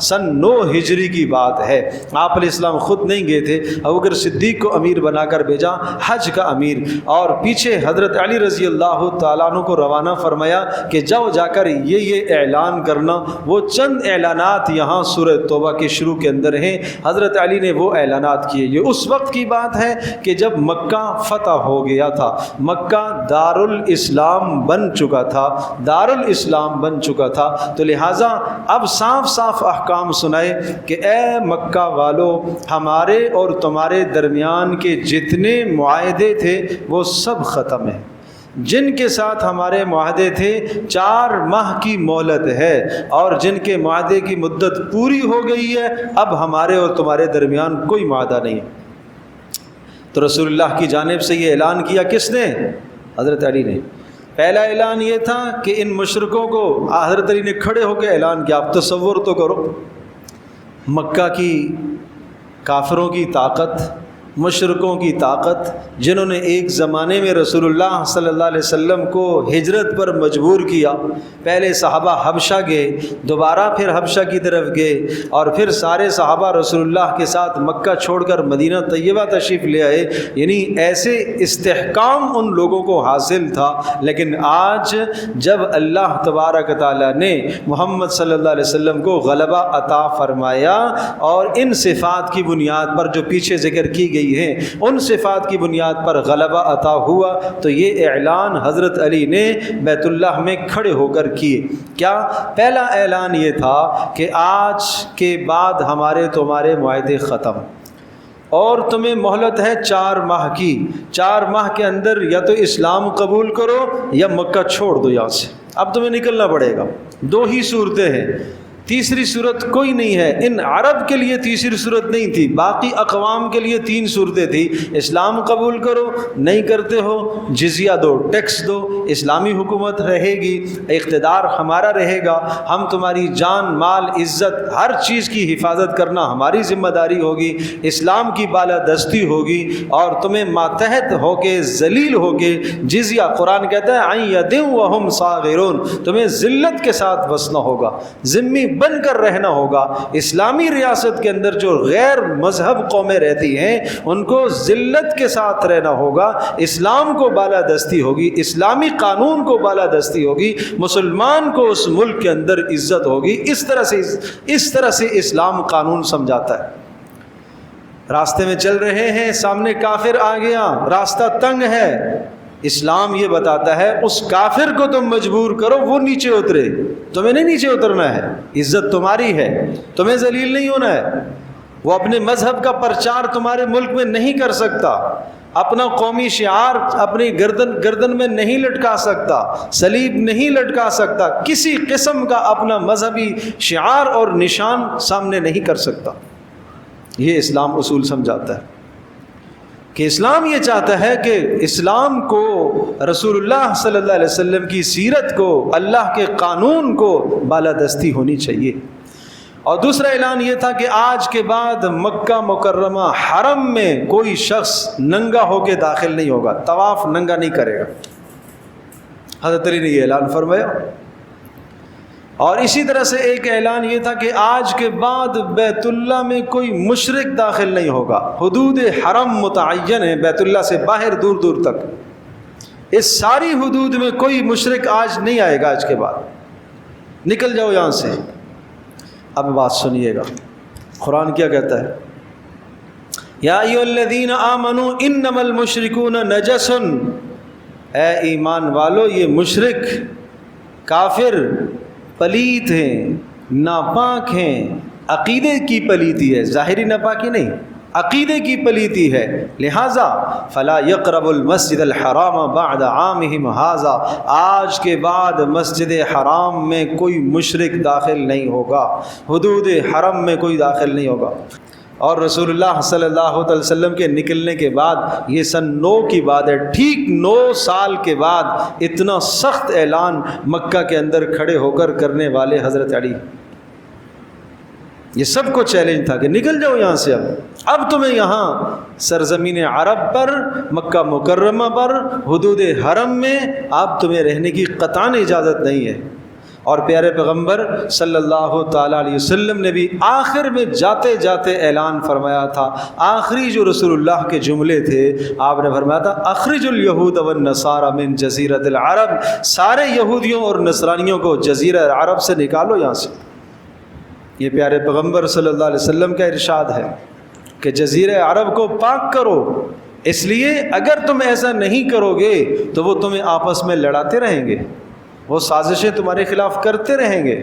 سن 9 ہجری کی بات ہے۔ آپ علیہ السلام خود نہیں گئے تھے، ابوبکر صدیق کو امیر بنا کر بھیجا، حج کا امیر، اور پیچھے حضرت علی رضی اللہ تعالیٰ عنہ کو روانہ فرمایا کہ جاؤ جا کر یہ اعلان کرنا۔ وہ چند اعلانات یہاں سورہ توبہ کے شروع کے اندر ہیں، حضرت علی نے وہ اعلانات کیے۔ یہ اس وقت کی بات ہے کہ جب مکہ فتح ہو گیا تھا، مکہ دارالاسلام بن چکا تھا، دارالاسلام بن چکا تھا، تو لہٰذا اب صاف صاف احکام سنائے کہ اے مکہ والو، ہمارے اور تمہارے درمیان کے جتنے معاہدے تھے وہ سب ختم ہیں۔ جن کے ساتھ ہمارے معاہدے تھے 4 ماہ کی مہلت ہے، اور جن کے معاہدے کی مدت پوری ہو گئی ہے، اب ہمارے اور تمہارے درمیان کوئی معاہدہ نہیں ہے۔ تو رسول اللہ کی جانب سے یہ اعلان کیا کس نے؟ حضرت علی نے۔ پہلا اعلان یہ تھا کہ ان مشرکوں کو حضرت علی نے کھڑے ہو کے اعلان کیا۔ آپ تصور تو کرو، مکہ کی کافروں کی طاقت، مشرکوں کی طاقت، جنہوں نے ایک زمانے میں رسول اللہ صلی اللہ علیہ وسلم کو ہجرت پر مجبور کیا۔ پہلے صحابہ حبشہ گئے، دوبارہ پھر حبشہ کی طرف گئے، اور پھر سارے صحابہ رسول اللہ کے ساتھ مکہ چھوڑ کر مدینہ طیبہ تشریف لے آئے۔ یعنی ایسے استحکام ان لوگوں کو حاصل تھا۔ لیکن آج جب اللہ تبارک تعالیٰ نے محمد صلی اللہ علیہ وسلم کو غلبہ عطا فرمایا، اور ان صفات کی بنیاد پر جو پیچھے ذکر کی گئی ہیں، ان صفات کی بنیاد پر غلبہ عطا ہوا، تو یہ اعلان حضرت علی نے بیت اللہ میں کھڑے ہو کر کیے۔ کیا پہلا اعلان یہ تھا کہ آج کے بعد ہمارے تمہارے معاہدے ختم، اور تمہیں مہلت ہے 4 ماہ کی۔ 4 ماہ کے اندر یا تو اسلام قبول کرو یا مکہ چھوڑ دو یہاں سے، اب تمہیں نکلنا پڑے گا۔ 2 ہی صورتیں ہیں، تیسری صورت کوئی نہیں ہے۔ ان عرب کے لیے تیسری صورت نہیں تھی، باقی اقوام کے لیے 3 صورتیں تھیں۔ اسلام قبول کرو، نہیں کرتے ہو جزیہ دو، ٹیکس دو، اسلامی حکومت رہے گی، اقتدار ہمارا رہے گا، ہم تمہاری جان مال عزت ہر چیز کی حفاظت کرنا ہماری ذمہ داری ہوگی، اسلام کی بالادستی ہوگی، اور تمہیں ماتحت ہو کے ذلیل ہو کے جزیہ، قرآن کہتا ہے عن ید وہم صاغرون، تمہیں ذلت کے ساتھ بسنا ہوگا، ذمہ بن کر رہنا ہوگا۔ اسلامی ریاست کے اندر جو غیر مذہب قومیں رہتی ہیں ان کو ذلت کے ساتھ رہنا ہوگا، اسلام کو بالادستی ہوگی، اسلامی قانون کو بالادستی ہوگی، مسلمان کو اس ملک کے اندر عزت ہوگی۔ اس طرح سے اسلام قانون سمجھاتا ہے۔ راستے میں چل رہے ہیں، سامنے کافر آ گیا، راستہ تنگ ہے، اسلام یہ بتاتا ہے اس کافر کو تم مجبور کرو وہ نیچے اترے، تمہیں نہیں نیچے اترنا ہے، عزت تمہاری ہے، تمہیں ذلیل نہیں ہونا ہے۔ وہ اپنے مذہب کا پرچار تمہارے ملک میں نہیں کر سکتا، اپنا قومی شعار اپنی گردن میں نہیں لٹکا سکتا، صلیب نہیں لٹکا سکتا، کسی قسم کا اپنا مذہبی شعار اور نشان سامنے نہیں کر سکتا۔ یہ اسلام اصول سمجھاتا ہے کہ اسلام یہ چاہتا ہے کہ اسلام کو، رسول اللہ صلی اللہ علیہ وسلم کی سیرت کو، اللہ کے قانون کو بالادستی ہونی چاہیے۔ اور دوسرا اعلان یہ تھا کہ آج کے بعد مکہ مکرمہ حرم میں کوئی شخص ننگا ہو کے داخل نہیں ہوگا، طواف ننگا نہیں کرے گا۔ حضرت علی نے یہ اعلان فرمایا۔ اور اسی طرح سے ایک اعلان یہ تھا کہ آج کے بعد بیت اللہ میں کوئی مشرک داخل نہیں ہوگا۔ حدود حرم متعین ہے، بیت اللہ سے باہر دور دور تک، اس ساری حدود میں کوئی مشرک آج نہیں آئے گا۔ آج کے بعد نکل جاؤ یہاں سے۔ اب بات سنیے گا، قرآن کیا کہتا ہے؟ یا ایھا الذین آمنوا انما المشرکون نجس، اے ایمان والو یہ مشرک کافر پلیت ہیں، ناپاک ہیں، عقیدے کی پلیتی ہے، ظاہری ناپاکی نہیں، عقیدے کی پلیتی ہے، لہٰذا فلا یقرب المسجد الحرام بعد عامہم ھذا، آج کے بعد مسجد حرام میں کوئی مشرک داخل نہیں ہوگا، حدود حرم میں کوئی داخل نہیں ہوگا۔ اور رسول اللہ صلی اللہ علیہ وسلم کے نکلنے کے بعد، یہ سن 9 کی بات ہے، ٹھیک 9 سال کے بعد اتنا سخت اعلان مکہ کے اندر کھڑے ہو کر کرنے والے حضرت علی، یہ سب کو چیلنج تھا کہ نکل جاؤ یہاں سے، اب تمہیں یہاں سرزمین عرب پر، مکہ مکرمہ پر، حدود حرم میں اب تمہیں رہنے کی قطعاً اجازت نہیں ہے۔ اور پیارے پیغمبر صلی اللہ تعالیٰ علیہ وسلم نے بھی آخر میں جاتے جاتے اعلان فرمایا تھا، آخری جو رسول اللہ کے جملے تھے آپ نے فرمایا تھا اخرج الیہود والنصارى من جزیرۃ العرب، سارے یہودیوں اور نصرانیوں کو جزیرہ عرب سے نکالو یہاں سے۔ یہ پیارے پیغمبر صلی اللہ علیہ وسلم کا ارشاد ہے کہ جزیرہ عرب کو پاک کرو، اس لیے اگر تم ایسا نہیں کرو گے تو وہ تمہیں آپس میں لڑاتے رہیں گے، وہ سازشیں تمہارے خلاف کرتے رہیں گے۔